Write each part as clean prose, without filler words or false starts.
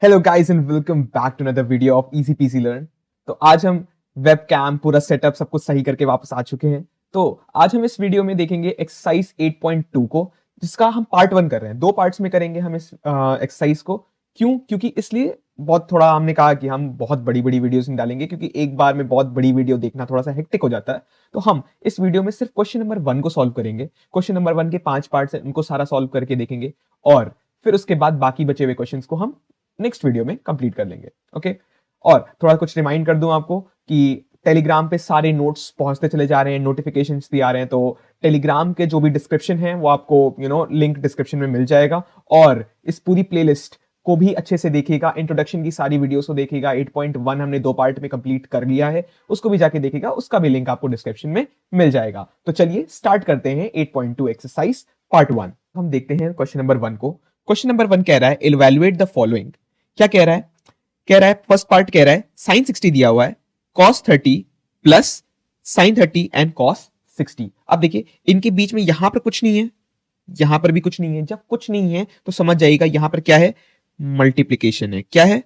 Hello guys and welcome back to another video of easy PC learn. तो आज हम web cam पूरा setup सब कुछ सही करके वापस आ चुके हैं। तो आज हम इस वीडियो में देखेंगे एक्सरसाइज 8.2 को, जिसका हम पार्ट 1 कर रहे हैं। दो पार्ट्स में करेंगे हम इस एक्सरसाइज को। क्यों? क्योंकि इसलिए बहुत थोड़ा हमने कहा कि हम बहुत बड़ी बड़ी वीडियोस नहीं डालेंगे, क्योंकि एक बार में बहुत बड़ी वीडियो देखना थोड़ा सा हेक्टिक हो जाता है। तो हम इस वीडियो में सिर्फ क्वेश्चन नंबर 1 को सॉल्व करेंगे। क्वेश्चन नंबर 1 के 5 पार्ट्स हैं, उनको सारा सॉल्व करके देखेंगे और फिर उसके बाद बाकी बचे हुए क्वेश्चंस को हम नेक्स्ट वीडियो में कंप्लीट कर लेंगे। ओके। और थोड़ा कुछ रिमाइंड कर दूं आपको कि टेलीग्राम पे सारे नोट्स पहुंचते चले जा रहे हैं, नोटिफिकेशंस भी आ रहे हैं। तो टेलीग्राम के जो भी डिस्क्रिप्शन है वो आपको लिंक डिस्क्रिप्शन में मिल जाएगा। और इस पूरी प्लेलिस्ट को भी अच्छे से देखिएगा, इंट्रोडक्शन की सारी वीडियोस को देखिएगा। 8.1 हमने दो पार्ट में कंप्लीट कर लिया है, उसको भी जाके देखिएगा, उसका भी लिंक आपको डिस्क्रिप्शन में मिल जाएगा। तो चलिए स्टार्ट करते हैं 8.2 एक्सरसाइज पार्ट 1। हम देखते हैं क्वेश्चन नंबर 1 को। क्वेश्चन नंबर 1 कह रहा है इवैल्यूएट द फॉलोइंग। क्या कह रहा है? कह रहा है फर्स्ट पार्ट कह रहा है साइन 60 दिया हुआ है, cos 30 plus sine 30 and cos 60। अब देखिए इनके बीच में यहां पर कुछ नहीं है, यहां पर भी कुछ नहीं है। जब कुछ नहीं है तो समझ जाइएगा यहां पर क्या है, मल्टीप्लीकेशन है। क्या है?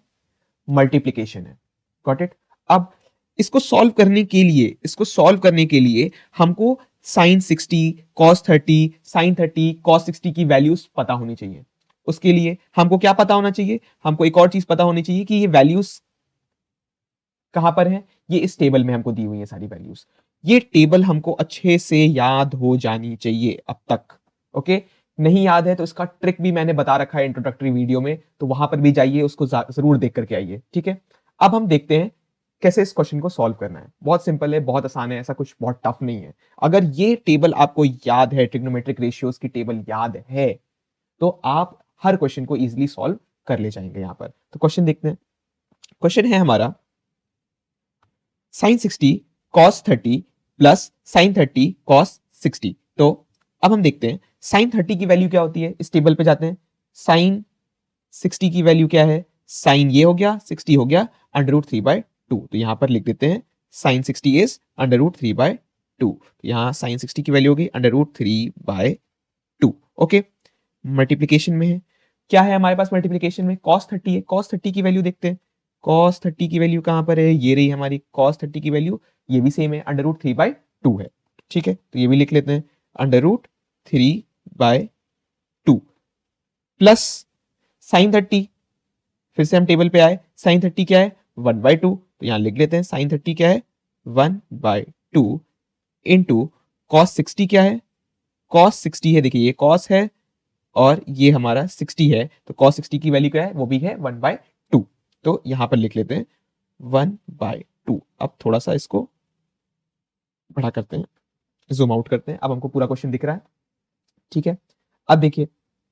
मल्टीप्लीकेशन है। Got it? अब इसको सॉल्व करने के लिए हमको साइन 60, कॉस 30, साइन 30, कॉस 60 की वैल्यूज पता होनी चाहिए। उसके लिए हमको क्या पता होना चाहिए? हमको एक और चीज पता होनी चाहिए कि ये वैल्यूज कहां पर है। ये इस टेबल में हमको दी हुई है सारी वैल्यूज। ये टेबल हमको अच्छे से याद हो जानी चाहिए अब तक। ओके। नहीं याद है तो इसका ट्रिक भी मैंने बता रखा है इंट्रोडक्टरी वीडियो में, तो वहां पर भी जाइए, उसको जरूर देख करके आइए। ठीक है। अब हम देखते हैं कैसे इस क्वेश्चन को सॉल्व करना है। बहुत सिंपल है, बहुत आसान है, ऐसा कुछ बहुत टफ नहीं है। अगर ये टेबल आपको याद है, ट्रिग्नोमेट्रिक रेशियोज की टेबल याद है, तो आप हर क्वेश्चन को इजीली सॉल्व कर ले जाएंगे यहां पर। तो क्वेश्चन देखते हैं। क्वेश्चन है हमारा sine 60 cos 30 plus sine 30 cos 60। तो अब हम देखते हैं साइन 30 की वैल्यू क्या होती है। इस टेबल पे जाते हैं। साइन 60 की वैल्यू क्या है? साइन ये हो गया, 60 हो गया अंडर रूट 3/2। तो यहां पर लिख देते हैं साइन 60 इज अंडर रूट 3/2। तो यहां साइन 60 की वैल्यू होगी अंडर रूट 3/2। ओके। मल्टीप्लीकेशन में है। क्या है हमारे पास मल्टीप्लीकेशन में? कॉस 30 है। कॉस 30 की वैल्यू देखते हैं। कॉस 30 की वैल्यू कहां पर है? ये रही हमारी कॉस 30 की वैल्यू। ये भी सेम है, अंडर रूट 3/2 है। ठीक है, तो ये भी लिख लेते हैं अंडर रूट 3/2 प्लस साइन 30। फिर से हम टेबल पे आए। साइन 30 क्या है? 1/2। तो यहां लिख लेते हैं साइन 30 क्या है? 1/2 इंटू कॉस 60 क्या है? कॉस 60 है, देखिए ये कॉस है और ये हमारा 60 है। तो कॉस 60 की वैल्यू क्या है? वो भी है 1/2। तो यहां पर लिख लेते हैं 1/2। अब थोड़ा सा इसको बड़ा करते हैं, जूम आउट करते हैं। अब हमको पूरा क्वेश्चन दिख रहा है। ठीक है। अब देखिए,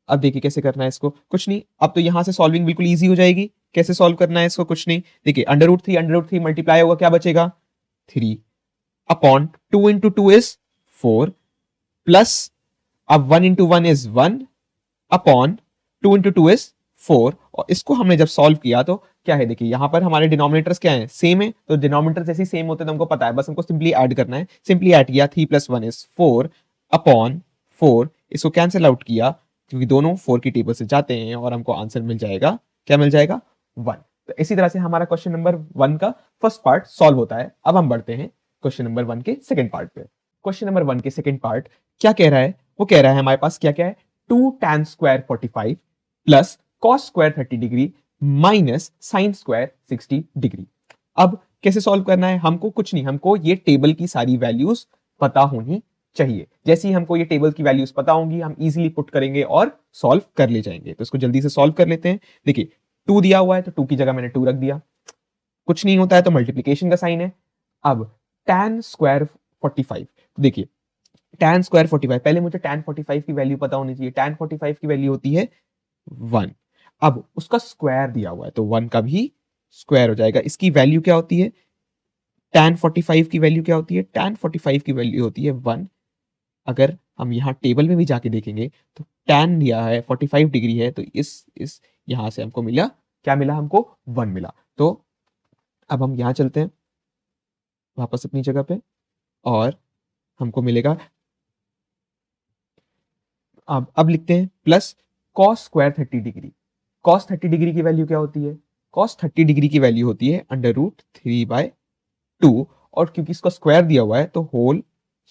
अब देखिए कैसे करना है इसको। कुछ नहीं, अब तो यहां से सॉल्विंग बिल्कुल ईजी हो जाएगी। कैसे सॉल्व करना है इसको? कुछ नहीं, देखिए अंडर रूट थ्री मल्टीप्लाई होगा, क्या बचेगा? 3 अपॉन 2 इंटू 2 इज 4 प्लस, अब 1 into 1 is 1 upon 2 into 2 is 4। और इसको हमने जब सॉल्व किया तो क्या है, देखिए यहां पर हमारे डिनोमिनेटर्स क्या है? सेम है। तो डिनोमिनेटर जैसे सेम होते हैं तो हमको पता है, बस हमको सिंपली ऐड करना है। सिंपली ऐड किया, 3 + 1 इज 4 अपॉन 4। इसको कैंसिल आउट किया क्योंकि दोनों 4 की टेबल से जाते हैं और हमको आंसर मिल जाएगा। क्या मिल जाएगा? 1। तो इसी तरह से हमारा क्वेश्चन नंबर 1 का फर्स्ट पार्ट सॉल्व होता है। अब हम बढ़ते हैं क्वेश्चन नंबर 1 के सेकंड पार्ट पे। क्वेश्चन नंबर 1 के सेकंड पार्ट क्या कह रहा है? वो कह रहा है हमारे पास क्या क्या है? 2 tan square 45 plus cos square 30 degree minus sine square 60 degree. अब कैसे सॉल्व करना है? हमको कुछ नहीं, हमको ये टेबल की सारी वैल्यूज पता होनी चाहिए। जैसे ही हमको ये टेबल की वैल्यूज पता होंगी, हम इजीली पुट करेंगे और सॉल्व कर ले जाएंगे। तो इसको जल्दी से सॉल्व कर लेते हैं। देखिए 2 दिया हुआ है तो 2 की जगह मैंने 2 रख दिया। कुछ नहीं होता है तो मल्टीप्लीकेशन का साइन है। अब tan स्क्वायर 45, देखिए tan स्क्वायर 45, पहले मुझे tan 45 की वैल्यू पता होनी चाहिए। tan 45 की वैल्यू होती है 1। अब उसका स्क्वायर दिया हुआ है तो 1 का भी स्क्वायर हो जाएगा। इसकी वैल्यू क्या होती है? tan 45 की वैल्यू क्या होती है? tan 45 की वैल्यू होती है 1। अगर हम यहाँ टेबल में भी जाके देखेंगे तो tan दिया है 45 डिग्री है, तो इस यहां से हमको मिला, क्या मिला हमको? 1 मिला। तो अब हम यहां चलते हैं वापस अपनी जगह पे और हमको मिलेगा, अब लिखते हैं plus cos square 30 degree. cos 30 degree की वैल्यू क्या होती है? cos 30 डिग्री की वैल्यू होती है √3/2, और क्योंकि इसका स्क्वायर दिया हुआ है तो whole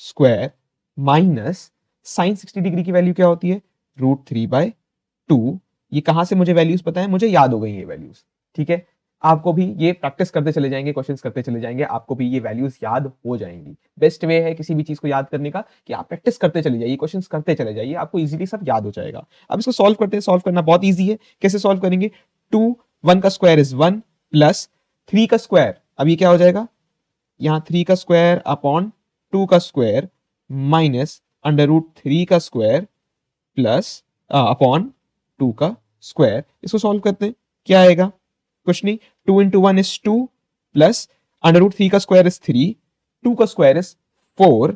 square minus sin 60 degree की वैल्यू क्या होती है? √3/2। ये कहां से मुझे वैल्यूज पता है? मुझे याद हो गई ये वैल्यूज, ठीक है। आपको भी ये प्रैक्टिस करते चले जाएंगे, क्वेश्चंस करते चले जाएंगे, आपको भी ये वैल्यूज याद हो जाएंगी। बेस्ट वे है किसी भी चीज को याद करने का कि आप प्रैक्टिस करते चले जाइए, क्वेश्चंस करते चले जाइए, आपको इजीली सब याद हो जाएगा। अब इसको सॉल्व करते हैं। सॉल्व करना बहुत ईजी है। कैसे सॉल्व करेंगे? 1 का स्क्वायर इज 1 प्लस 3 का स्क्वायर, अब ये क्या हो जाएगा? यहां 3 का स्क्वायर अपॉन 2 का स्क्वायर माइनस √3 का स्क्वायर प्लस अपॉन 2 का स्क्वायर। इसको सॉल्व करते हैं, क्या आएगा? कुछ नहीं, 2 into 1 is 2 प्लस √3 का स्क्वायर इज 3, 2 का स्क्वायर इज 4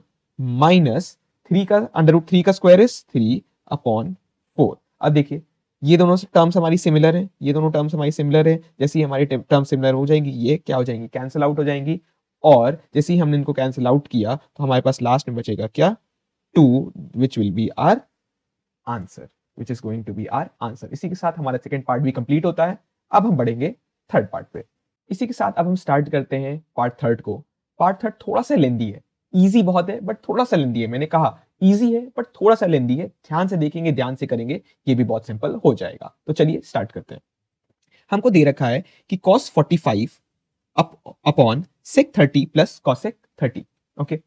माइनस 3 का √3 का स्क्वायर इज 3 अपॉन 4। अब देखिए ये दोनों टर्म्स हमारी सिमिलर हैं, ये दोनों टर्म्स हमारी सिमिलर है। जैसे ही हमारी टर्म सिमिलर हो जाएंगी, ये क्या हो जाएंगी? कैंसिल आउट हो जाएंगी। और जैसे ही हमने इनको कैंसिल आउट किया तो हमारे पास लास्ट में बचेगा क्या? 2, which will be our answer, which is going to be our answer. इसी के साथ हमारा सेकेंड पार्ट भी कंप्लीट होता है। अब हम बढ़ेंगे थर्ड पार्ट पे। इसी के साथ अब हम स्टार्ट करते हैं पार्ट थर्ड को। पार्ट थर्ड थोड़ा सा लेंदी है, इजी बहुत है बट थोड़ा सा लेंदी है। मैंने कहा इजी है बट थोड़ा सा लेंदी है। ध्यान से देखेंगे, ध्यान से करेंगे, ये भी बहुत सिंपल हो जाएगा। तो चलिए स्टार्ट करते हैं। हमको दे रखा है कि cos 45 upon sec 30 plus cosec 30। Okay,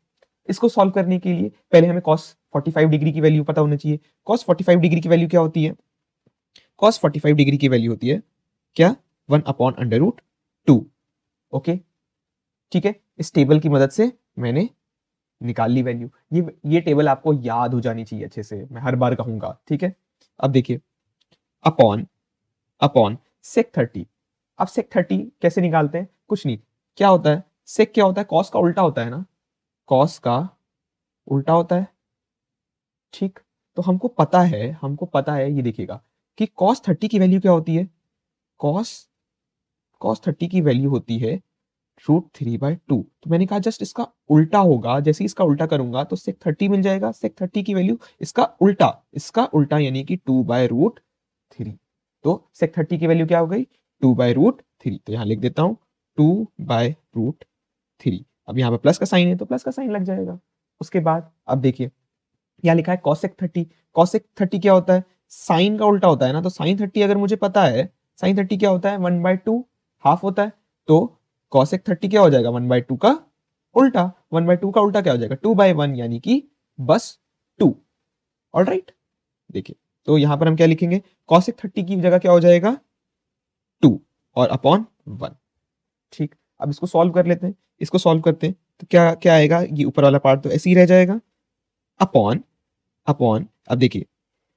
इसको सॉल्व करने के लिए पहले हमें cos 45 डिग्री की वैल्यू पता होना चाहिए। cos 45 डिग्री की वैल्यू क्या होती है? cos 45 डिग्री की वैल्यू होती है क्या? 1 अपॉन √2। ओके, ठीक है। इस टेबल की मदद से मैंने निकाल ली वैल्यू। ये टेबल आपको याद हो जानी चाहिए अच्छे से, मैं हर बार कहूंगा, ठीक है। अब देखिए, अपॉन अपॉन sec 30। अब sec 30 कैसे निकालते हैं? कुछ नहीं, क्या होता है? sec क्या होता है? cos का उल्टा होता है ना, cos का उल्टा होता है, ठीक। तो हमको पता है ये देखिएगा कि cos 30 की वैल्यू क्या होती है? cos cos 30 की वैल्यू होती है √3/2। तो मैंने कहा जस्ट इसका उल्टा होगा, जैसे ही इसका उल्टा करूंगा तो sec 30 मिल जाएगा। sec 30 की वैल्यू इसका उल्टा यानी कि 2/√3। तो sec 30 की वैल्यू क्या हो गई? 2/√3। तो यहां लिख देता हूं 2/√3। अब यहाँ पे प्लस का साइन है तो प्लस का साइन लग जाएगा। उसके बाद अब देखिए, यहाँ लिखा है cosec 30। cosec 30 क्या होता है? साइन का उल्टा होता है ना। तो sin 30 अगर मुझे पता है, sin 30 क्या होता है? 1/2 हाफ होता है। तो cosec 30 क्या हो जाएगा? 1/2 का उल्टा। 1/2 का उल्टा क्या हो जाएगा? 2/1 यानी कि बस 2। ऑलराइट, देखिए तो यहां पर हम क्या लिखेंगे? cosec 30 की जगह क्या हो जाएगा? 2 और अपॉन 1। ठीक, अब इसको सॉल्व कर लेते हैं। इसको सॉल्व करते हैं तो क्या क्या आएगा? ये ऊपर वाला पार्ट तो ऐसे ही रह जाएगा। अपॉन अपॉन अब देखिए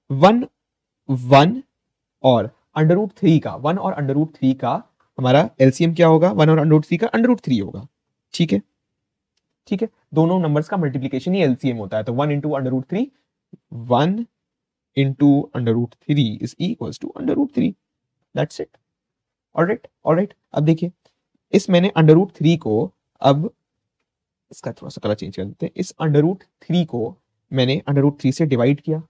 1 1 और √3 का 1 और √3 का हमारा एलसीएम क्या होगा? 1 और √3 का √3 होगा, ठीक है। ठीक है, दोनों नंबर्स का मल्टीप्लीकेशन ही एलसीएम होता है। तो 1 into √3, 1 into √3 is equals to √3। That's it. Alright alright, अब देखिए इस मैंने √3 को, अब इसका थोड़ा सा कलर चेंज कर देते हैं। इस √3 को मैंने √3 से डिवाइड किया।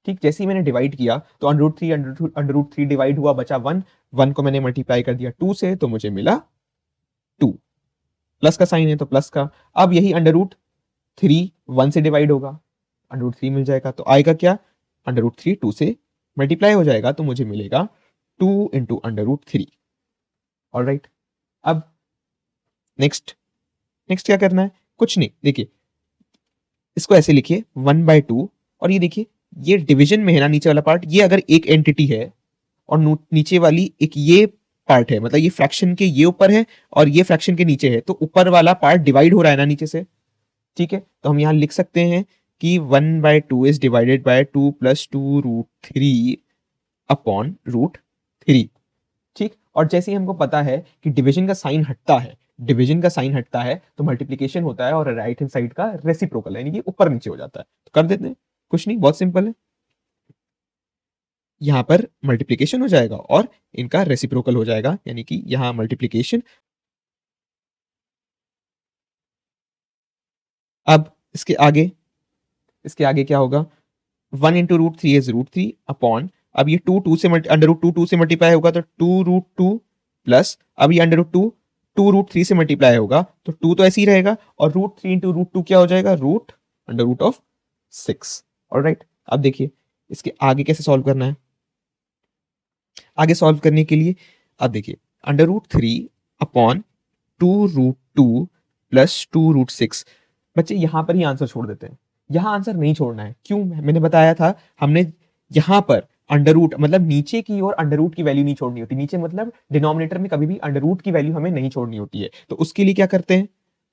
ठीक, जैसे ही मैंने डिवाइड किया तो √3 डिवाइड हुआ, बचा 1। 1 को मैंने मल्टीप्लाई कर दिया 2 से तो मुझे मिला 2। प्लस का साइन है तो प्लस का। अब यही √3 1 से डिवाइड होगा, √3 मिल जाएगा। तो आएगा क्या? √3 2 से मल्टीप्लाई हो जाएगा तो मुझे मिलेगा 2 इंटू √3। ऑलराइट, अब नेक्स्ट नेक्स्ट क्या करना है? कुछ नहीं, देखिए इसको ऐसे लिखिए 1/2। और ये देखिए ये डिवीजन में है ना, नीचे वाला पार्ट, ये अगर एक एंटिटी है और नीचे वाली एक ये पार्ट है, मतलब ये फ्रैक्शन के ये ऊपर है और ये फ्रैक्शन के नीचे है, तो ऊपर वाला पार्ट डिवाइड हो रहा है ना नीचे से, ठीक है। तो हम यहां लिख सकते हैं कि 1/2 इज डिवाइडेड बाय 2 + 2√3 अपॉन √3। ठीक, और जैसे ही हमको पता है कि डिवीजन का साइन हटता है, डिवीजन का साइन हटता है तो मल्टीप्लीकेशन होता है और राइट हैंड साइड का रेसिप्रोकल यानी कि ऊपर नीचे हो जाता है। तो कर देते हैं, कुछ नहीं, बहुत सिंपल है। यहां पर मल्टीप्लीकेशन हो जाएगा और इनका रेसिप्रोकल हो जाएगा, यानी कि यहां मल्टीप्लीकेशन। अब इसके आगे क्या होगा? 1 इंटू √3 इज √3 अपॉन अब ये टू से अंडर रूट टू से मल्टीप्लाई होगा तो टू रूट टू प्लस, अब ये under root two root three से मल्टीप्लाई होगा तो टू तो ऐसे ही रहेगा, और root three into root two क्या हो जाएगा, root under root of 6। Alright, अब देखिए इसके आगे कैसे सॉल्व करना है। आगे सॉल्व करने के लिए अब देखिए under root three upon two root two plus two root six. बच्चे यहां पर ही आंसर छोड़ देते हैं, यहां आंसर नहीं छोड़ना है। क्यों, मैंने बताया था, हमने यहां पर अंडर रूट मतलब नीचे की ओर अंडर रूट की वैल्यू नहीं छोड़नी होती। नीचे मतलब डिनोमिनेटर में कभी भी अंडर रूट की वैल्यू हमें नहीं छोड़नी होती है। तो उसके लिए क्या करते हैं,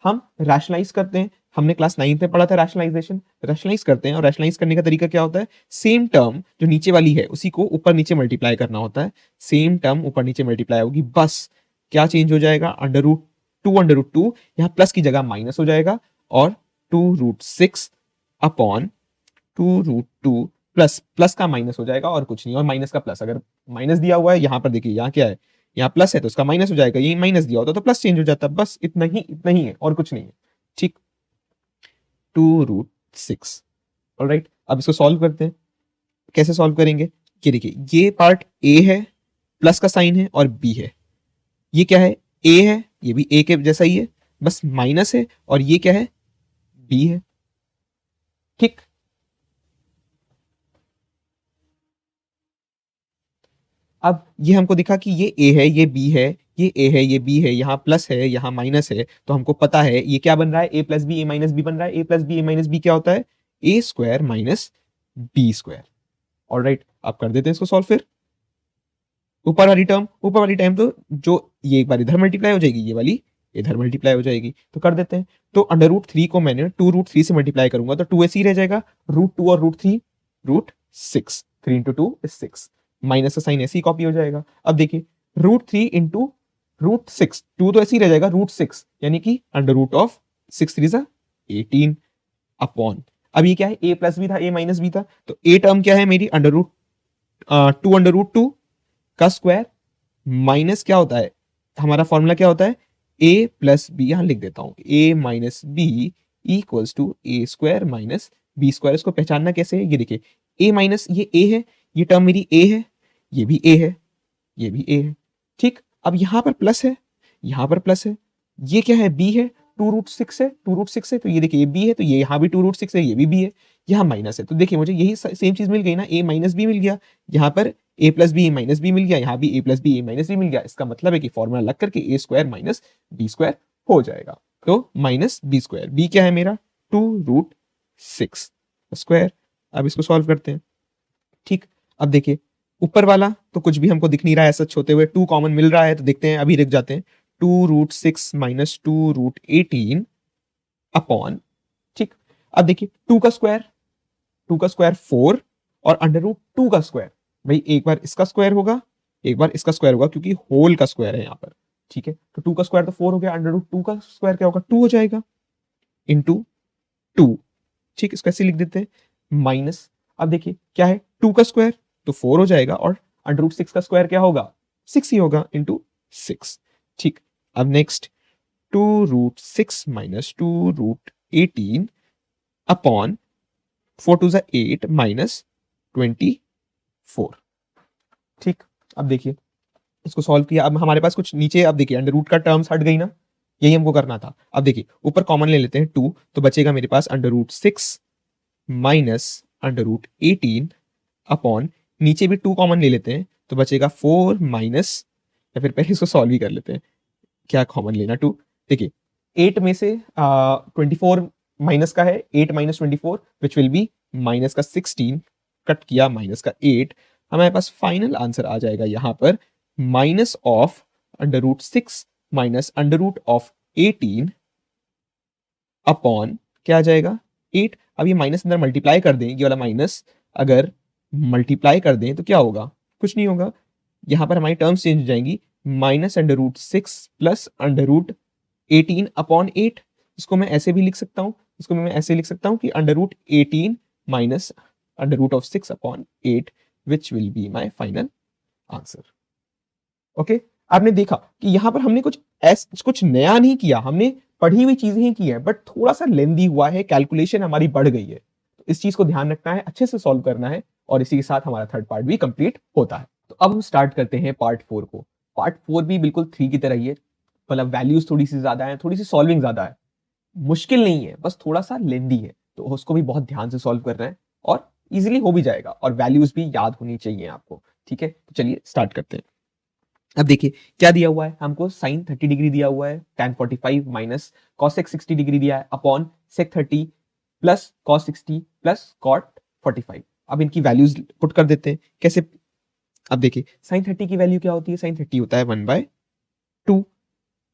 हम रैशनलाइज करते हैं। हमने क्लास 9 में पढ़ा था रैशनलाइजेशन, रैशनलाइज करते हैं। और रैशनलाइज करने का तरीका क्या होता है, सेम टर्म जो नीचे वाली है उसी को ऊपर नीचे मल्टीप्लाई करना होता है। सेम टर्म ऊपर नीचे मल्टीप्लाई होगी, बस क्या चेंज हो जाएगा, अंडर रूट टू यहाँ प्लस की जगह माइनस हो जाएगा, और two root six upon two root two plus, plus का माइनस हो जाएगा और कुछ नहीं, और माइनस का प्लस। अगर माइनस दिया हुआ है यहाँ पर देखिए, यहाँ क्या है, यहाँ प्लस है तो उसका माइनस हो जाएगा, यही माइनस दिया होता तो प्लस चेंज हो जाता। बस इतना ही है और कुछ नहीं है। ठीक, टू रूट सिक्स। ऑलराइट, अब इसको सॉल्व करते हैं। कैसे सॉल्व करेंगे, ये देखिए ये पार्ट ए है, प्लस का साइन है, और बी है। ये क्या है, ए है, ये भी ए के जैसा ही है, बस माइनस है, और ये क्या है, बी है। ठीक, अब ये हमको दिखा कि ये ए है, ये बी है, ये ए है, ये बी है, यहाँ प्लस है, यहाँ माइनस है, तो हमको पता है ये क्या बन रहा है, A plus B A minus B बन रहा है। A plus B A minus B क्या होता है, A square minus B square. Alright, आप कर देते हैं इसको सॉल्व। फिर ऊपर वाली टर्म तो जो ये एक बार इधर मल्टीप्लाई हो जाएगी, ये वाली इधर मल्टीप्लाई हो जाएगी, तो कर देते हैं। तो अंडर रूट थ्री को मैंने टू रूट थ्री से मल्टीप्लाई करूंगा तो टू ऐसे ही रह जाएगा, रूट टू और root three, root six, three into two is six, minus का साइन ऐसे ही कॉपी हो जाएगा। अब देखिए root three into root six, two तो ऐसे ही रह जाएगा, रूट सिक्स यानी कि under root of six three जा 18 अपॉन, अब ये क्या है, ए प्लस बी था, ए माइनस बी था, तो ए टर्म क्या है मेरी, अंडर रूट टू का स्क्वायर माइनस क्या होता है, हमारा फॉर्मूला क्या होता है, ए प्लस बी, यहां लिख देता हूं, a minus b equals to a square minus B square. इसको पहचानना कैसे है, ये देखिए ए माइनस, ये ए है, ये टर्म मेरी ए है, ये भी ए है, ये भी ए है। ठीक, अब यहां पर प्लस है, यहां पर प्लस है, ये क्या है, बी है, टू रूट सिक्स है, टू रूट सिक्स है, तो ये देखिए ये बी है, तो ये यहां भी टू रूट सिक्स है, ये भी बी है, यहाँ माइनस है, तो देखिए मुझे यही सेम चीज मिल गई ना, ए माइनस बी मिल गया, यहाँ पर ए plus B A minus B मिल गया, यहाँ भी ए plus B A minus B मिल गया। इसका मतलब है कि फॉर्मूला लग करके ए स्क्वायर माइनस बी स्क्वायर हो जाएगा। तो माइनस बी स्क्वायर, बी क्या है मेरा, टू रूट सिक्स स्क्वायर। अब इसको सॉल्व करते हैं। ठीक, अब देखिए ऊपर वाला तो कुछ भी हमको दिख नहीं रहा है सच होते हुए, टू कॉमन मिल रहा है तो देखते हैं, अभी रुक जाते हैं। Two root six minus two root 18 upon, ठीक, अब देखिए टू का स्क्वायर 4 और अंडर रूट टू का स्क्वायर, भाई एक बार इसका स्क्वायर होगा, एक बार इसका स्क्वायर होगा, क्योंकि होल का स्क्वायर है यहाँ पर। ठीक है, तो टू का स्क्वायर तो 4 हो गया, अंडर रूट टू का स्क्वायर क्या होगा, 2 हो जाएगा, इंटू 2। ठीक, इसको ऐसे लिख देते हैं, माइनस, अब देखिए क्या है, 2 का स्क्वायर तो 4 हो जाएगा, और अंडर रूट 6 का स्क्वायर क्या होगा, 6 ही होगा, इंटू 6। ठीक, अब next, two root six minus two root 18 upon 4 two ज़ा 8 माइनस 24। ठीक, अब देखिए इसको सॉल्व किया, अब हमारे पास कुछ नीचे, अब देखिए अंडर रूट का टर्म्स हट गई ना, यही हमको करना था। अब देखिए ऊपर कॉमन ले लेते हैं 2, तो बचेगा मेरे पास under root 6 minus under root 18 upon, नीचे भी 2 कॉमन ले लेते हैं तो बचेगा 4 माइनस, या फिर पहले इसको सॉल्व ही कर लेते हैं, क्या कॉमन लेना 2। देखिए 8 में से 24 माइनस का है, 8 minus 24 which will B minus का 16, कट किया माइनस का 8, हमारे पास फाइनल आंसर आ जाएगा यहाँ पर minus of under root 6 minus under root of 18 upon क्या आ जाएगा 8। अब ये माइनस अंदर मल्टीप्लाई कर दें, ये वाला माइनस अगर मल्टीप्लाई कर दें तो क्या होगा, कुछ नहीं होगा, यहाँ पर हमारी टर्म्स चेंज हो जाएंगी, minus under root 6 plus under root 18 upon 8। इसको मैं ऐसे भी लिख सकता हूँ, इसको मैं ऐसे लिख सकता हूँ कि under root 18 minus under root of 6 upon 8 which will be my final answer. Okay, आपने देखा कि यहां पर हमने कुछ नया नहीं किया, हमने पढ़ी हुई चीजें ही की है, बट थोड़ा सा लेंदी हुआ है, कैलकुलेशन हमारी बढ़ गई है। तो इस चीज को ध्यान रखना है, अच्छे से सॉल्व करना है, और इसी के साथ हमारा थर्ड पार्ट भी कंप्लीट होता है। तो अब हम स्टार्ट करते हैं पार्ट 4 को। पार्ट 4 भी बिल्कुल 3 की तरह ही है, मतलब वैल्यूज थोड़ी सी ज्यादा है, थोड़ी सी सॉल्विंग ज्यादा है, मुश्किल नहीं है, बस थोड़ा सा लेंदी है, तो उसको भी बहुत ध्यान से सॉल्व कर रहे हैं और इजीली हो भी जाएगा, और वैल्यूज भी याद होनी चाहिए आपको। ठीक है, तो चलिए स्टार्ट करते हैं। अब देखिए क्या दिया हुआ है हमको, साइन 30 डिग्री दिया हुआ है, tan 45 माइनस कॉसेक 60 डिग्री दिया है upon sec 30 plus cos 60 plus cot 45। अब इनकी वैल्यूज पुट कर देते हैं, कैसे? अब देखिए साइन 30 की वैल्यू क्या होती है, साइन 30 होता है 1/2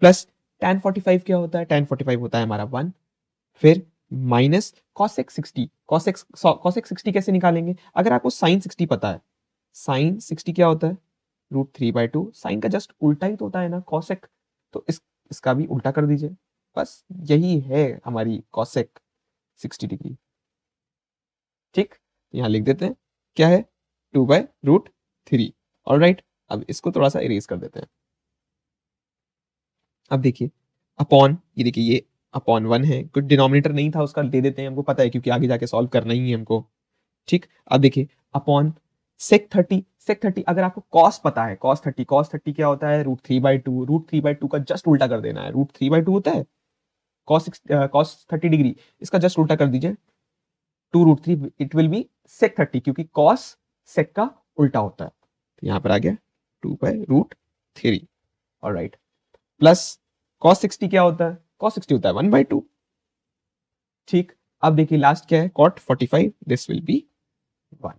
प्लस tan 45 क्या होता है, tan 45 होता है हमारा 1, फिर माइनस कॉसेक 60। कॉसेक 60 कैसे निकालेंगे? अगर आपको साइन 60 पता है, साइन 60 क्या होता है, √3/2, साइन का जस्ट उल्टा ही तो होता है ना कॉसेक, तो इसका भी उल्टा कर दीजिए, बस यही है हमारी कॉसेक 60 डिग्री। ठीक, यहाँ लिख देते हैं क्या है, 2/√3। ऑलराइट, अब इसको थोड़ा सा इरेज कर देते हैं। अब देखिए अपॉन, ये देखिए ये अपॉन 1 है, कुछ डिनोमिनेटर नहीं था उसका, दे देते हैं, हमको पता है क्योंकि आगे जाके सॉल्व करना ही है हमको। ठीक, अब देखिए अपॉन सेक 30, सेक 30 अगर आपको कॉस पता है, कॉस 30 क्या होता है, √3/2, √3/2 का जस्ट उल्टा कर देना है, √3/2 होता है कॉस 30 डिग्री, इसका जस्ट उल्टा कर दीजिए 2√3, इट विल बी सेक 30, क्योंकि कॉस सेक का उल्टा होता है, तो यहाँ पर आ गया 2/√3। ऑलराइट, प्लस कॉस 60 क्या होता है, कॉस 60 होता है 1/2। ठीक, अब देखिए लास्ट क्या है, कॉट 45, दिस विल बी 1।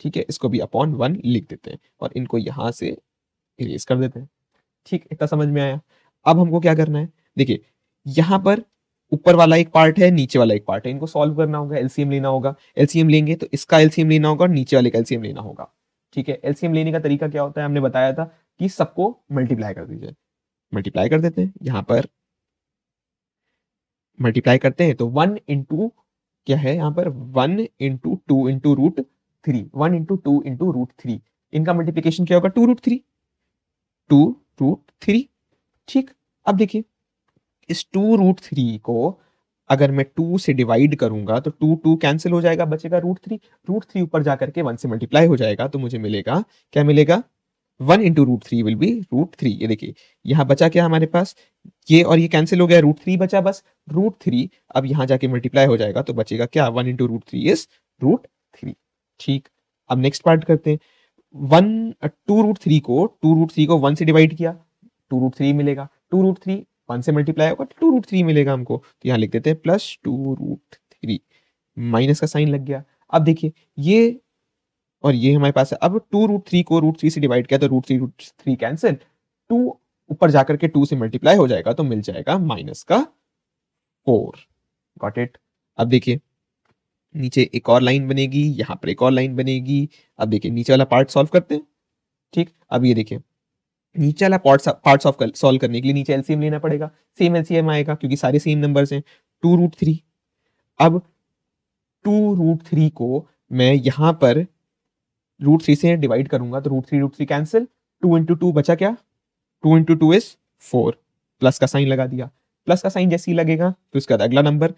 ठीक है, इसको भी अपॉन 1 लिख देते हैं और इनको यहां से इरेज कर देते हैं। ठीक, इतना समझ में आया। अब हमको क्या करना है, देखिए यहां पर ऊपर वाला एक पार्ट है, नीचे वाला एक पार्ट है, इनको सॉल्व करना होगा, एलसीएम लेना होगा। एलसीएम लेंगे तो इसका एलसीएम लेना होगा और नीचे वाले का एलसीएम लेना होगा। ठीक है, एलसीएम लेने का तरीका क्या होता है, हमने बताया था कि सबको मल्टीप्लाई कर दीजिए, मल्टीप्लाई कर देते हैं, यहां पर मल्टीप्लाई करते हैं तो 1 इंटू क्या है यहाँ पर, 1 इंटू 2 इंटू √3, 1 इंटू 2 इंटू √3, इनका मल्टीप्लीकेशन क्या होगा, 2√3, 2√3। ठीक, अब देखिए इस 2√3 को अगर मैं 2 से डिवाइड करूंगा तो 2 कैंसिल हो जाएगा, बचेगा √3, √3 ऊपर जाकर के 1 से मल्टीप्लाई हो जाएगा, तो मुझे मिलेगा क्या मिलेगा, 1 इंटू √3 विल बी √3। ये देखिए यहाँ बचा क्या हमारे पास, ये और ये कैंसिल हो गया, √3 बचा बस, √3 अब यहाँ जाके मल्टीप्लाई हो जाएगा तो बचेगा क्या, 1 इंटू √3 इज √3। ठीक, अब नेक्स्ट पार्ट करते हैं, 2√3 को 1 से डिवाइड किया, 2√3 मिलेगा, 2√3 1 से मल्टीप्लाई होगा तो 2√3 मिलेगा हमको, तो यहाँ लिख देते हैं प्लस 2√3, माइनस का साइन लग गया। अब देखिए ये और ये हमारे पास है, अब 2√3 को √3 से डिवाइड किया तो √3 कैंसिल, 2 ऊपर जाकर के 2 से मल्टीप्लाई हो जाएगा तो मिल जाएगा -4। Got it. अब देखिए नीचे एक और लाइन बनेगी, यहाँ पर एक और लाइन बनेगी। अब देखिए नीचे वाला पार्ट सॉल्व करते हैं। ठीक, अब ये देखिए नीचे वाला पार्ट सॉल्व करने के लिए नीचे एलसीएम लेना पड़ेगा, सेम एलसीएम आएगा क्योंकि सारे सेम नंबर्स हैं, 2√3। अब 2√3 को मैं यहाँ पर √3 से डिवाइड करूंगा तो √3 कैंसिल, 2 इंटू 2 बचा क्या, 2 इंटू 2 इज 4, प्लस का साइन लगा दिया, प्लस का साइन जैसे ही लगेगा तो इसका अगला नंबर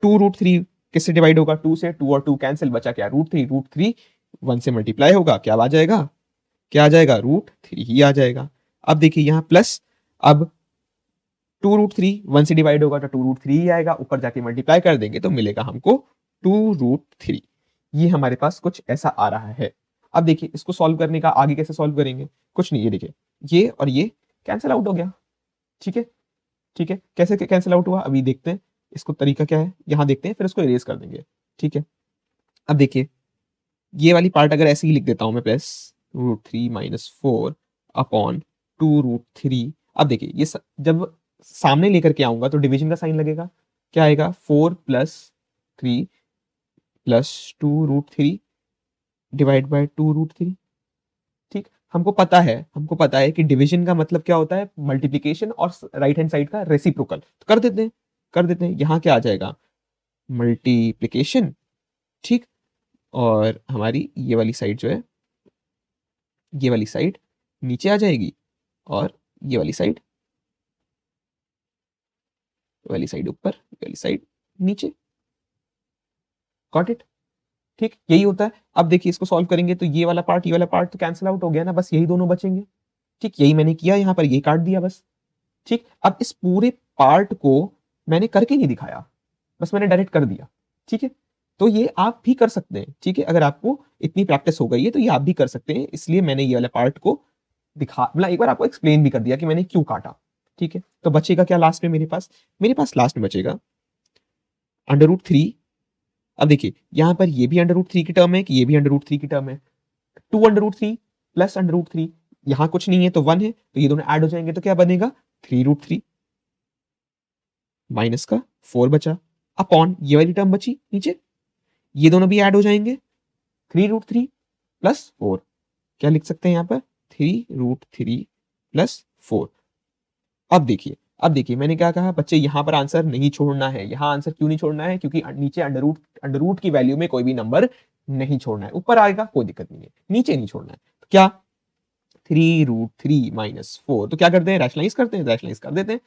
2√3 किससे डिवाइड होगा, 2 से, 2 और 2 कैंसिल, बचा क्या, √3 1 से मल्टीप्लाई होगा, क्या आ जाएगा, क्या आ जाएगा, √3 ही आ जाएगा। अब देखिए यहाँ प्लस, अब 2√3 1 से डिवाइड होगा तो 2√3 ही आएगा, ऊपर जाके मल्टीप्लाई कर देंगे तो मिलेगा हमको 2√3। ये हमारे पास कुछ ऐसा आ रहा है। अब देखिए इसको सॉल्व करने का आगे कैसे सॉल्व करेंगे, कुछ नहीं, ये देखिए ये और ये कैंसिल आउट हो गया। ठीक है, ठीक है, कैसे कैंसिल आउट हुआ अभी देखते हैं, इसको तरीका क्या है यहाँ देखते हैं, फिर इसको इरेज कर देंगे। ठीक है, अब देखिए ये वाली पार्ट अगर ऐसे ही लिख देता हूं मैं, प्लस √3 - 4 अपॉन 2√3। अब देखिए ये जब सामने लेकर के आऊंगा तो डिवीजन का साइन लगेगा, क्या आएगा, 4 + 3 + 2√3 डिवाइड बाय 2√3। ठीक, हमको पता है कि डिवीजन का मतलब क्या होता है, मल्टीप्लीकेशन और राइट हैंड साइड का रेसिप्रोकल, तो कर देते हैं, यहाँ क्या आ जाएगा, मल्टीप्लीकेशन। ठीक, और हमारी ये वाली साइड जो है, ये वाली साइड नीचे आ जाएगी और ये वाली साइड ऊपर, ये वाली साइड नीचे। Got it. ठीक, यही होता है। अब देखिए इसको सॉल्व करेंगे तो ये वाला पार्ट तो कैंसिल आउट हो गया ना, बस यही दोनों बचेंगे। ठीक, यही मैंने किया, यहाँ पर ये काट दिया बस। ठीक, अब इस पूरे पार्ट को मैंने करके नहीं दिखाया, बस मैंने डायरेक्ट कर दिया। ठीक है, तो ये आप भी कर सकते हैं। ठीक है, अगर आपको इतनी प्रैक्टिस हो गई है तो ये आप भी कर सकते हैं, इसलिए मैंने ये वाला पार्ट को दिखा, मतलब एक बार आपको एक्सप्लेन भी कर दिया कि मैंने क्यों काटा। ठीक है, तो बचेगा क्या लास्ट में मेरे पास लास्ट में बचेगा √3। अब देखिए यहाँ पर ये भी √3 की टर्म है कि ये भी √3 की टर्म है। 2√3 प्लस √3, यहाँ कुछ नहीं है तो 1 है, तो ये दोनों ऐड हो जाएंगे तो क्या बनेगा 3√3 माइनस का 4 बचा, अपॉन ये वाली टर्म बची नीचे, ये दोनों भी ऐड हो जाएंगे, 3√3 प्लस 4, क्या लिख सकते हैं यहाँ पर 3√3 प्लस 4। अब देखिए मैंने क्या कहा बच्चे, यहां पर आंसर नहीं छोड़ना है। यहां आंसर क्यों नहीं छोड़ना है, क्योंकि नीचे अंडर रूट की वैल्यू में कोई भी नंबर नहीं छोड़ना है। ऊपर आएगा कोई दिक्कत नहीं है, नीचे नहीं छोड़ना है। तो क्या 3√3 माइनस 4, तो क्या करते हैं रैशनलाइज करते हैं, रैशनलाइज कर देते हैं।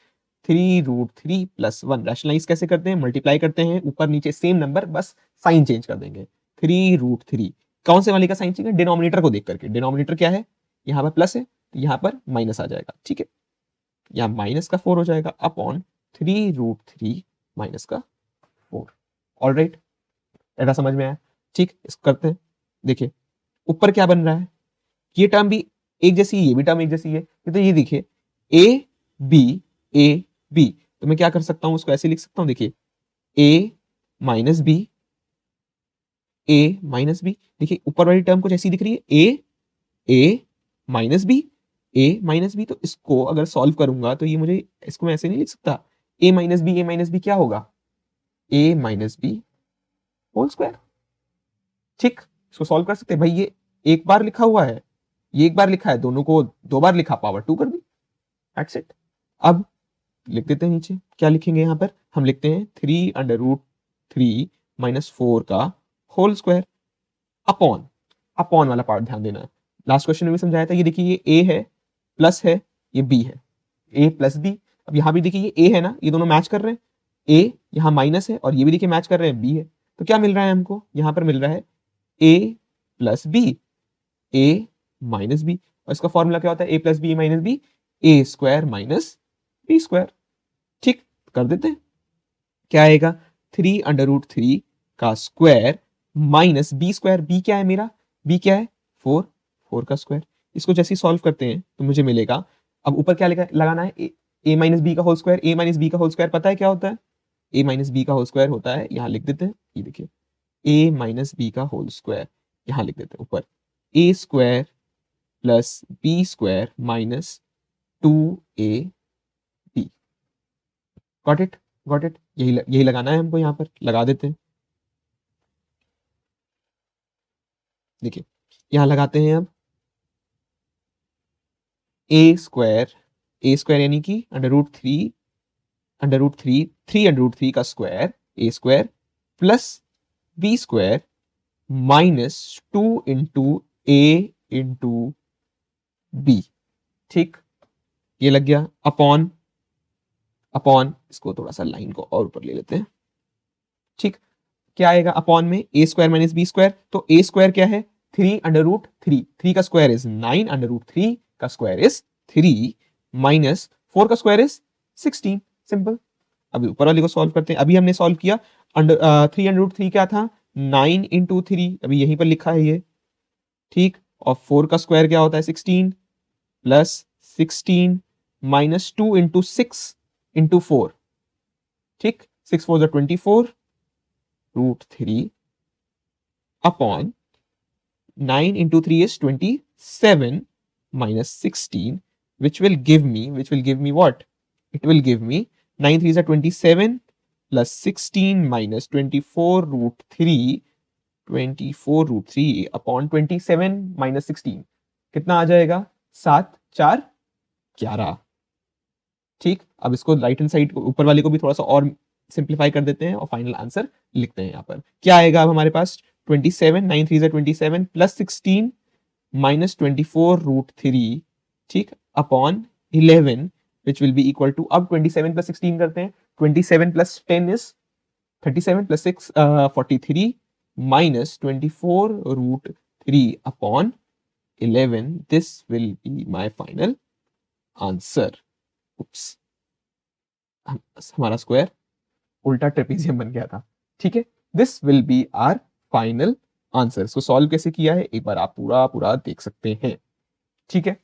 3√3 प्लस 1 रैशनलाइज कैसे करते हैं, मल्टीप्लाई करते हैं, ऊपर नीचे सेम नंबर, बस साइन चेंज कर देंगे। 3√3 कौन से वाले का साइन चेंज है, डिनोमिनेटर को देख करके। डिनोमिनेटर क्या है, यहाँ पर प्लस है तो यहाँ पर माइनस आ जाएगा। ठीक है, यहाँ माइनस का 4 हो जाएगा अपॉन 3√3 माइनस का 4। ऑलराइट, ऐसा समझ में आया। ठीक, इसको करते हैं। देखिए ऊपर क्या बन रहा है, ये टर्म भी एक जैसी है, ये भी टर्म एक जैसी है, तो ये देखिए ए बी, तो मैं क्या कर सकता हूं, उसको ऐसे लिख सकता हूं। देखिए ए माइनस बी, देखिए ऊपर वाली टर्म कुछ ऐसी दिख रही है, ए माइनस बी, तो इसको अगर सॉल्व करूंगा तो ये मुझे, इसको मैं ऐसे नहीं लिख सकता, ए माइनस बी क्या होगा, ए माइनस बी होल स्क्वायर। ठीक, इसको सॉल्व कर सकते हैं भाई, ये एक बार लिखा हुआ है, ये एक बार लिखा है, दोनों को 2 बार लिखा, पावर 2 कर दी, दैट्स इट। अब लिख देते हैं नीचे, क्या लिखेंगे यहाँ पर, हम लिखते हैं 3√3 माइनस 4 का होल स्क्वायर, अपॉन वाला पार्ट ध्यान देना है, लास्ट क्वेश्चन में भी समझाया था। ये देखिए ये ए है प्लस है, ये बी है, ए प्लस बी। अब यहाँ भी देखिए ये ए है ना, ये दोनों मैच कर रहे हैं, ए यहाँ माइनस है और ये भी देखिए मैच कर रहे हैं, बी है। तो क्या मिल रहा है हमको, यहाँ पर मिल रहा है A plus B, A minus B, और इसका फॉर्मूला क्या होता है, A plus B minus B, A square minus B square. ठीक, कर देते हैं, क्या आएगा 3√3 का square minus B square, B क्या है मेरा, बी क्या है 4 का स्क्वायर। इसको जैसे सॉल्व करते हैं तो मुझे मिलेगा, अब ऊपर क्या लगाना है, ए माइनस बी का whole square. A minus b का होल स्क्वायर पता है क्या होता है, ए माइनस बी का होल स्क्वायर होता है, यहाँ लिख देते हैं, ये देखिए ए माइनस बी का होल स्क्वायर, यहाँ लिख देते हैं ऊपर, a square plus b square minus 2ab। Got it, यही लगाना है हमको, यहाँ पर लगा देते हैं। देखिए यहाँ लगाते हैं अब ए स्क्वायर यानी कि √3 का square, a square plus b square minus 2 into a into b. ठीक, ये लग गया, अपॉन इसको थोड़ा सा लाइन को और ऊपर ले लेते हैं। ठीक, क्या आएगा अपॉन में, ए स्क्वायर माइनस बी स्क्वायर, तो ए स्क्वायर क्या है 3√3 का स्क्वायर इज 9, √3 का स्क्वायर इज 3 माइनस 4 का स्क्वायर इज 16, सिंपल। अभी ऊपर वाले को सॉल्व करते हैं, अभी हमने सॉल्व किया, 3√3 क्या था 9 इंटू 3, अभी यहीं पर लिखा है ये। ठीक, और 4 का स्क्वायर क्या होता है 16 प्लस 16 माइनस 2 इंटू 6 इंटू 4। ठीक, 6 4 24 √3 upon 9 into 3 is 27 minus 16, which will give me what? It will give me 9 3s are 27 plus 16 minus 24√3 upon 27 minus 16 कितना आ जाएगा 7 4 11। ठीक, अब इसको राइट हैंड साइड ऊपर वाले को भी थोड़ा सा और सिंप्लीफाई कर देते हैं और फाइनल आंसर लिखते हैं यहाँ पर। क्या आएगा अब हमारे पास 27, 9 3 are 27 प्लस 16 माइनस 24√3, ठीक, upon 11 which will be equal to, अब 27 प्लस 16 करते हैं, 27 plus 10 is 37 plus 6 43 minus 24 root 3 upon 11. This will be my final answer. Oops. हमारा स्क्वायर उल्टा ट्रेपेजियम बन गया था। ठीक है, this will be our final answer. इसको सॉल्व कैसे किया है एक बार आप पूरा पूरा देख सकते हैं। ठीक है,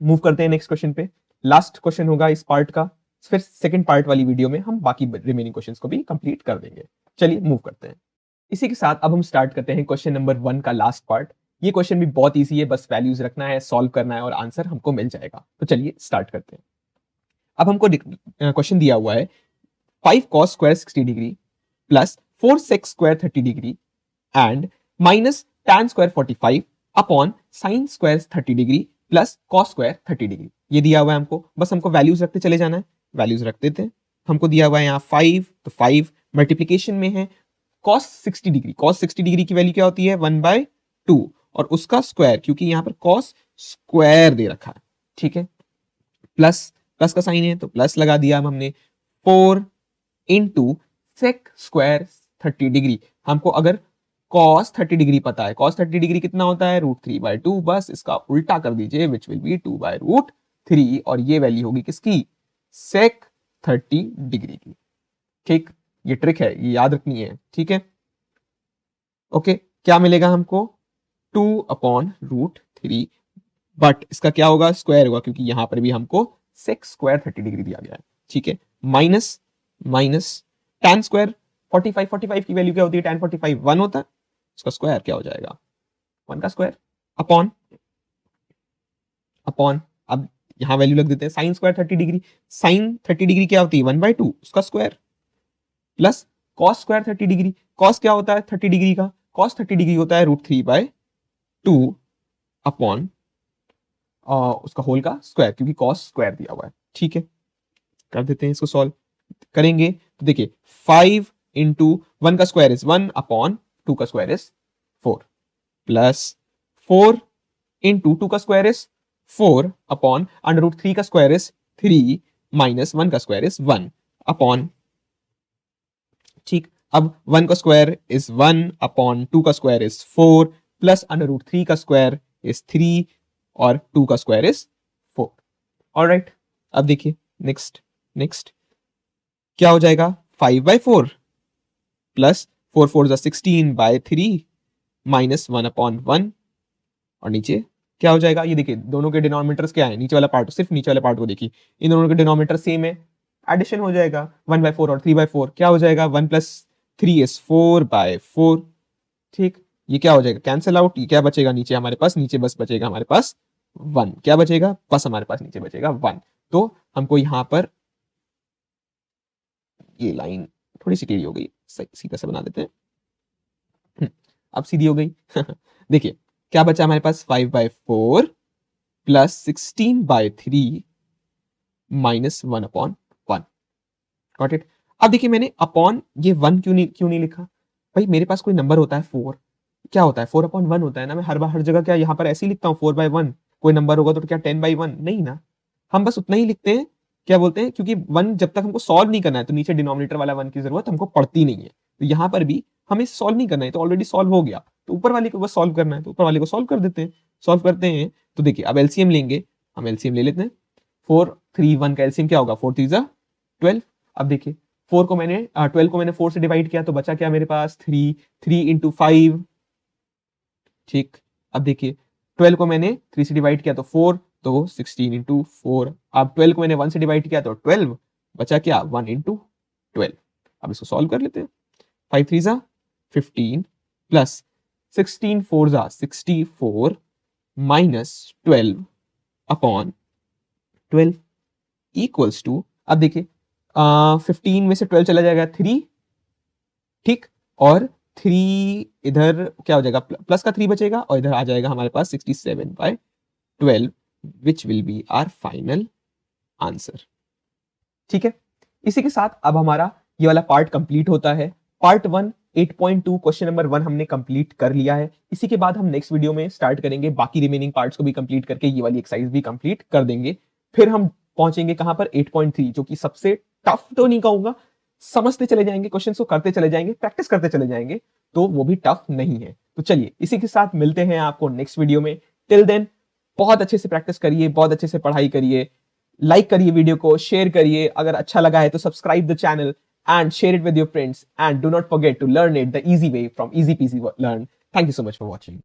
मूव करते हैं नेक्स्ट क्वेश्चन पे। लास्ट क्वेश्चन होगा इस पार्ट का, फिर सेकंड पार्ट वाली वीडियो में हम बाकी रिमेनिंग क्वेश्चंस को भी कंप्लीट कर देंगे। चलिए मूव करते हैं। इसी के साथ अब हम स्टार्ट करते हैं क्वेश्चन नंबर 1 का लास्ट पार्ट। ये क्वेश्चन भी बहुत इजी है, बस वैल्यूज रखना है, सॉल्व करना है और आंसर हमको मिल जाएगा। तो चलिए स्टार्ट करते हैं। अब हमको क्वेश्चन दिया हुआ है 5 cos square 60 degree plus 4 sec square 30 degree and minus tan square 45 upon sin square 30 degree plus cos square 30 degree. ये दिया हुआ है हमको, बस हमको वैल्यूज रखते चले जाना है। वैल्यूज रख देते हैं। हमको दिया हुआ है यहाँ 5, तो 5 मल्टीप्लीकेशन में है cos 60 डिग्री। cos 60 डिग्री की वैल्यू क्या होती है 1/2 और उसका स्क्वायर, क्योंकि यहाँ पर cos स्क्वायर दे रखा है। ठीक है, प्लस प्लस का साइन है तो प्लस लगा दिया हमने। 4 इंटू सेक स्क्वायर 30 डिग्री। हमको अगर cos 30 डिग्री पता है, cos 30 डिग्री कितना होता है √3/2, बस इसका उल्टा कर दीजिए विच विल बी 2/√3 और ये वैल्यू होगी किसकी सेक 30 डिग्री की। ठीक, ये ट्रिक है, ये याद रखनी है। ठीक है, ओके, क्या मिलेगा हमको 2/√3, बट इसका क्या होगा स्क्वायर होगा, क्योंकि यहां पर भी हमको सेक स्क्वायर 30 डिग्री दिया गया है। ठीक है, माइनस माइनस tan स्क्वायर 45 की वैल्यू क्या होती है tan 45 1 होता है, उसका स्क्वायर क्या हो जाएगा 1 का स्क्वायर अपॉन अपॉन अब यहां वैल्यू लग देते हैं sin square 30 degree. sin 30 degree क्या होती है 1/2 उसका square plus cos square 30 degree. cos क्या होता है 30 डिग्री का, cos 30 डिग्री होता है √3/2 अपॉन उसका होल का स्क्वायर, क्योंकि cos स्क्वायर दिया हुआ है। ठीक है, कर देते हैं इसको सॉल्व करेंगे तो देखिए 5 इंटू 1 का स्क्वायर इज 1 अपॉन 2 का स्क्वायर इज 4 प्लस 4 इंटू 2 का स्क्वायर इज 4 अपॉन √3 का स्क्वायर इज 3 माइनस 1 का स्क्वायर इज 1 अपॉन। ठीक, अब 1 का स्क्वायर इज 1 अपॉन 2 का स्क्वायर इज 4 प्लस √3 का स्क्वायर इज 3 और 2 का स्क्वायर इज 4। ऑलराइट, अब देखिए नेक्स्ट नेक्स्ट क्या हो जाएगा 5/4 प्लस 4 4 16/3 माइनस 1/1 और नीचे क्या हो जाएगा, ये देखिए दोनों के डिनोमिनेटर्स क्या है, नीचे वाला पार्ट, सिर्फ नीचे वाले पार्ट को देखिए, इन दोनों के डिनोमिनेटर सेम है, एडिशन हो जाएगा 1/4 और 3/4 क्या हो जाएगा 1 + 3 इज 4/4। ठीक, ये क्या हो जाएगा कैंसिल आउट, ये क्या बचेगा नीचे हमारे पास, नीचे बस बचेगा हमारे पास 1, क्या बचेगा बस हमारे पास नीचे बचेगा 1। तो हमको यहां पर ये लाइन थोड़ी सी टेढ़ी हो गई, सीधा सा बना देते हैं। अब सीधी हो गई। देखिए क्या बचा हमारे पास 5/4 प्लस 16/3 माइनस 1/1। Got it. अब देखिए मैंने अपॉन ये 1 क्यों नहीं लिखा, भाई मेरे पास कोई नंबर होता है 4, क्या होता है 4/1 होता है ना, मैं हर बार हर जगह क्या यहाँ पर ऐसे ही लिखता हूँ 4/1, कोई नंबर होगा तो क्या 10/1 नहीं ना, हम बस उतना ही लिखते हैं। क्या बोलते हैं, क्योंकि 1 जब तक हमको सॉल्व नहीं करना है तो नीचे डिनोमिनेटर वाला 1 की जरूरत हमको पड़ती नहीं है, तो यहाँ पर भी हमें सॉल्व नहीं करना है, तो ऑलरेडी सॉल्व हो गया, तो ऊपर वाले को बस सॉल्व करना है, तो ऊपर वाले को सॉल्व कर देते हैं। सॉल्व करते हैं तो देखिए अब एलसीएम लेंगे, हम एलसीएम ले लेते हैं। 4 3 1 का एलसीएम क्या होगा 4 3 12। अब देखिए 4 को मैंने 12 को मैंने 4 से डिवाइड किया तो बचा क्या मेरे पास 3 3 इंटू 5। ठीक, अब देखिए 12 को मैंने 3 से डिवाइड किया तो 4, तो 16 इंटू 4। अब 12 को मैंने 1 से डिवाइड किया तो 12, बचा क्या 1 इंटू 12। अब इसको सॉल्व कर लेते हैं। 5 3 15 plus 16 4 64 minus 12 upon 12 equals to, अब देखिए 15 में से 12 चला जाएगा 3, ठीक, और 3 इधर क्या हो जाएगा प्लस का 3 बचेगा और इधर आ जाएगा हमारे पास 67/12 which will be our final answer. ठीक है, इसी के साथ अब हमारा ये वाला पार्ट कंप्लीट होता है। पार्ट 1 8.2 क्वेश्चन नंबर 1 हमने कंप्लीट कर लिया है। इसी के बाद हम नेक्स्ट वीडियो में स्टार्ट करेंगे, बाकी रिमेनिंग पार्ट्स को भी कंप्लीट करके ये वाली एक्सरसाइज भी कंप्लीट कर देंगे। फिर हम पहुंचेंगे कहां पर 8.3, जो कि सबसे टफ तो नहीं कहूंगा, समझते चले जाएंगे, क्वेश्चंस को करते चले जाएंगे, प्रैक्टिस करते चले जाएंगे, तो वो भी टफ नहीं है। तो चलिए इसी के साथ मिलते हैं आपको नेक्स्ट वीडियो में। टिल देन बहुत अच्छे से प्रैक्टिस करिए, बहुत अच्छे से पढ़ाई करिए, लाइक करिए वीडियो को, शेयर करिए, अगर अच्छा लगा है तो subscribe the channel and share it with your friends, and do not forget to learn it the easy way from Easy Peasy Learn. Thank you so much for watching.